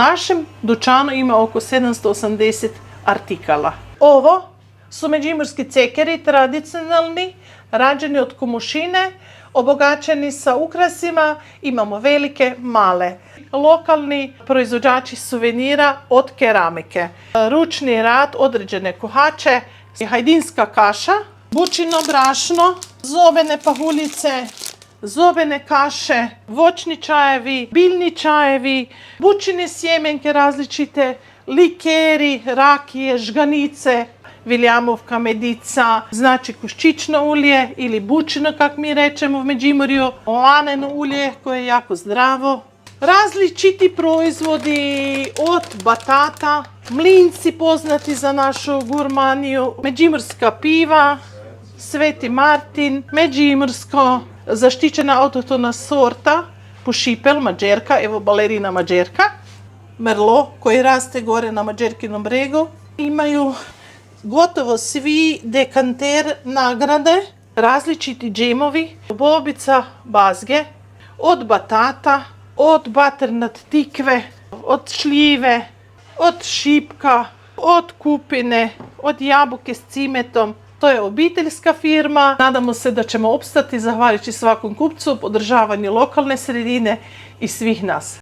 U našem dućanu ima oko 780 artikala. Ovo su međimurski cekeri tradicionalni, rađeni od komušine, obogaćeni sa ukrasima, imamo velike, male. Lokalni proizvođači suvenira od keramike. Ručni rad, određene kuhače, hajdinska kaša, bučino brašno, zobene pahuljice, zobene kaše, voćni čajevi, biljni čajevi, bučine sjemenke različite, likeri, rakije, žganice, viljamovka, medica, znači kuščično ulje ili bučino, kak mi rečemo u Međimurju, laneno ulje koje je jako zdravo. Različiti proizvodi od batata, mlinci poznati za našu gurmaniju, međimurska piva, Sveti Martin, međimursko, zaštićena autohtona sorta, pušipel, mađerka, evo balerina mađerka, merlo koji raste gore na Mađerkinom bregu. Imaju gotovo svi dekanter nagrade, različiti džemovi, bobica bazge, od batata, od baternat tikve, od šljive, od šipka, od kupine, od jabuke s cimetom. To je obiteljska firma. Nadamo se da ćemo opstati zahvaljujući svakom kupcu, podržavanju lokalne sredine i svih nas.